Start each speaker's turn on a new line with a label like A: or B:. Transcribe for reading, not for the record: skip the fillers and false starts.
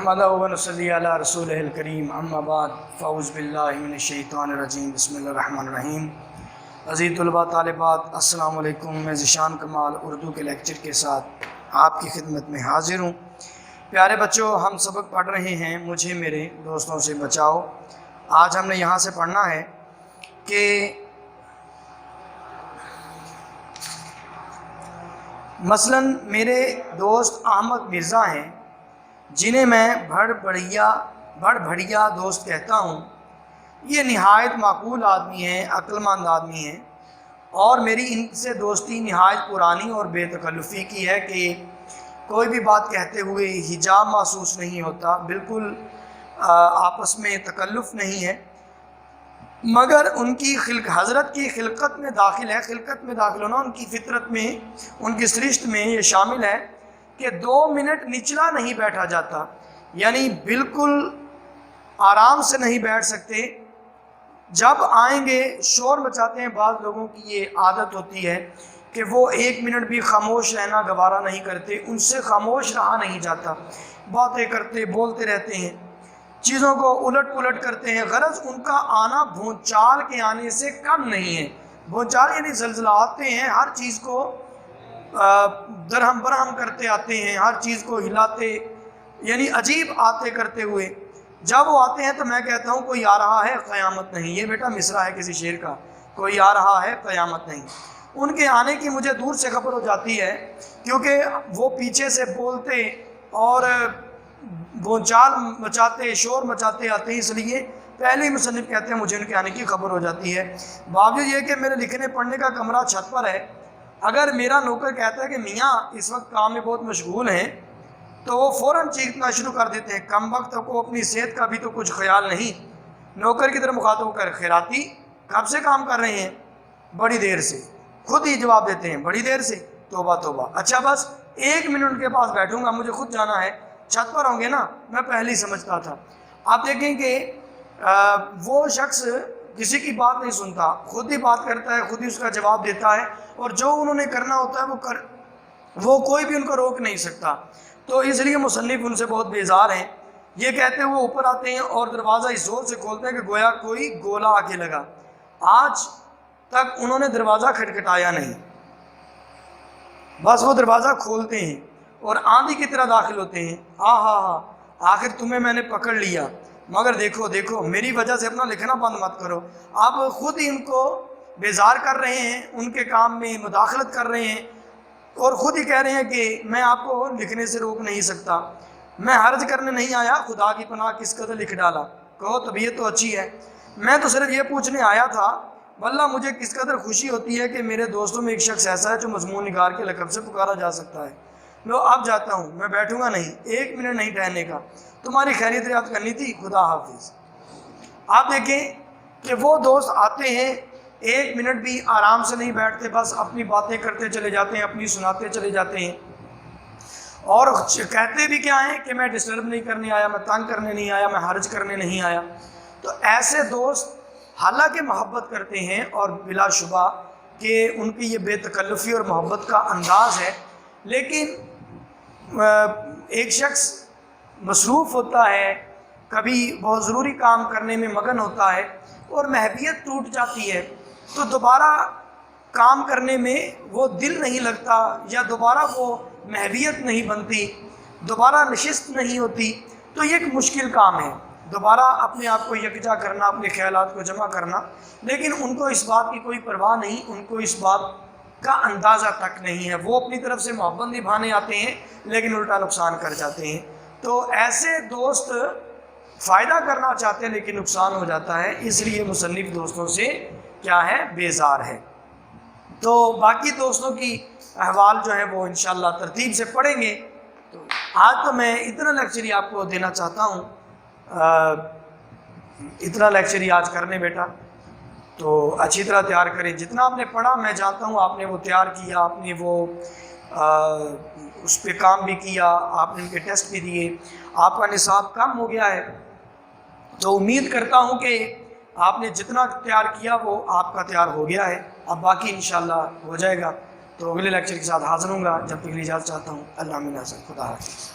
A: नहमदुहु व नसल्ली अला रसूलिहिल करीम अम्मा बाद फ़अऊज़ु बिल्लाहि मिनश शैतानिर रजीम बिस्मिल्लाहिर रहमानिर रहीम। अज़ीज़ तलबा तालिबात अस्सलामु अलैकुम। मैं ज़ीशान कमाल उर्दू के लेक्चर के साथ आपकी खिदमत में हाज़िर हूँ। प्यारे बच्चों, हम सबक पढ़ रहे हैं मुझे मेरे दोस्तों से बचाओ। आज हमने यहाँ से पढ़ना है कि मसलन मेरे दोस्त अहमद मिर्ज़ा हैं, जिन्हें मैं भड़भड़िया दोस्त कहता हूँ। ये नहायत माकूल आदमी हैं, अक्लमंद आदमी हैं, और मेरी इनसे दोस्ती नहायत पुरानी और बेतकल्लुफ़ी की है कि कोई भी बात कहते हुए हिजाब महसूस नहीं होता, बिल्कुल आपस में तकल्लुफ़ नहीं है। मगर उनकी हज़रत की खिलकत में दाखिल है, खिलकत में दाखिल होना उनकी फितरत में, उनकी सृष्टि में ये शामिल है कि 2 मिनट निचला नहीं बैठा जाता, यानी बिल्कुल आराम से नहीं बैठ सकते। जब आएंगे शोर मचाते हैं। बाद लोगों की ये आदत होती है कि वो 1 मिनट भी खामोश रहना गवारा नहीं करते, उनसे खामोश रहा नहीं जाता, बातें करते बोलते रहते हैं, चीज़ों को उलट पुलट करते हैं। गरज उनका आना भूचाल के आने से कम नहीं है। भूचाल यानी ज़लज़ला आते हैं, हर चीज़ को दरहम बरहम करते आते हैं, हर चीज़ को हिलाते, यानी अजीब आते करते हुए जब वो आते हैं तो मैं कहता हूँ कोई आ रहा है क़यामत नहीं। ये बेटा मिसरा है किसी शेर का, कोई आ रहा है क़यामत नहीं। उनके आने की मुझे दूर से खबर हो जाती है, क्योंकि वो पीछे से बोलते और भूचाल मचाते, शोर मचाते आते हैं, इसलिए पहले ही मुसन्निफ़ कहते हैं मुझे उनके आने की खबर हो जाती है। बावजूद ये कि मेरे लिखने पढ़ने का कमरा छत पर है, अगर मेरा नौकर कहता है कि मियाँ इस वक्त काम में बहुत मशगूल हैं, तो वो फ़ौरन चीखना शुरू कर देते हैं, कम वक्त को अपनी सेहत का भी तो कुछ ख्याल नहीं। नौकर की तरफ मुखातब कर, खैराती कब से काम कर रहे हैं? बड़ी देर से। खुद ही जवाब देते हैं बड़ी देर से, तोबा तोबा। अच्छा बस 1 मिनट उनके पास बैठूंगा, मुझे खुद जाना है। छत पर होंगे ना, मैं पहले ही समझता था। आप देखें कि वो शख्स किसी की बात नहीं सुनता, खुद ही बात करता है, खुद ही उसका जवाब देता है, और जो उन्होंने करना होता है वो कोई भी उनको रोक नहीं सकता। तो इसलिए मुसन्निफ़ उनसे बहुत बेजार हैं। ये कहते हुए ऊपर आते हैं और दरवाज़ा इस जोर से खोलते हैं कि गोया कोई गोला आके लगा। आज तक उन्होंने दरवाज़ा खटखटाया नहीं, बस वो दरवाज़ा खोलते हैं और आंधी की तरह दाखिल होते हैं। हा आखिर तुम्हें मैंने पकड़ लिया, मगर देखो देखो मेरी वजह से अपना लिखना बंद मत करो। आप खुद ही उनको बेजार कर रहे हैं, उनके काम में मुदाखलत कर रहे हैं, और ख़ुद ही कह रहे हैं कि मैं आपको लिखने से रोक नहीं सकता, मैं हर्ज करने नहीं आया, खुदा की पनाह किस कदर लिख डाला। कहो तबीयत तो अच्छी है, मैं तो सिर्फ ये पूछने आया था वल्लाह मुझे किस कदर खुशी होती है कि मेरे दोस्तों में एक शख्स ऐसा है जो मज़मून निगार के लक़ब से पुकारा जा सकता है। लो अब जाता हूँ, मैं बैठूँगा नहीं, 1 मिनट नहीं ठहरने का, तुम्हारी खैरियत याद करनी थी, खुदा हाफिज़। आप देखें कि वो दोस्त आते हैं, 1 मिनट भी आराम से नहीं बैठते, बस अपनी बातें करते चले जाते हैं, अपनी सुनाते चले जाते हैं, और कहते भी क्या हैं कि मैं डिस्टर्ब नहीं करने आया, मैं तंग करने नहीं आया, मैं हर्ज करने नहीं आया। तो ऐसे दोस्त हालांकि मोहब्बत करते हैं, और बिलाशुबा कि उनकी ये बेतकल्लुफ़ी और मोहब्बत का अंदाज़ है, लेकिन एक शख्स मसरूफ़ होता है, कभी बहुत ज़रूरी काम करने में मगन होता है, और महबीयत टूट जाती है, तो दोबारा काम करने में वो दिल नहीं लगता, या दोबारा वो महबीयत नहीं बनती, दोबारा नशिस्त नहीं होती। तो ये एक मुश्किल काम है, दोबारा अपने आप को यकजा करना, अपने ख्यालात को जमा करना। लेकिन उनको इस बात की कोई परवाह नहीं, उनको इस बात का अंदाज़ा तक नहीं है। वो अपनी तरफ से मोहब्बत निभाने आते हैं, लेकिन उल्टा नुकसान कर जाते हैं। तो ऐसे दोस्त फ़ायदा करना चाहते हैं, लेकिन नुकसान हो जाता है, इसलिए मुसन्निफ़ दोस्तों से क्या है, बेजार है। तो बाकी दोस्तों की अहवाल जो है वो इंशाअल्लाह तरतीब से पढ़ेंगे। तो आज तो मैं इतना लेक्चर ही आपको देना चाहता हूँ, इतना लेक्चर ही आज करने बेटा, तो अच्छी तरह तैयार करें। जितना आपने पढ़ा मैं जानता हूँ आपने वो तैयार किया, आपने वो उस पर काम भी किया, आपने उनके टेस्ट भी दिए, आपका निसाब कम हो गया है। तो उम्मीद करता हूँ कि आपने जितना तैयार किया वो आपका तैयार हो गया है, अब बाकी इंशाअल्लाह हो जाएगा। तो अगले लेक्चर के साथ हाज़िर हूँगा, जब तक के लिए इजाज़त चाहता हूँ। अल्लाह मिन हसन, खुदा हाफ़िज़।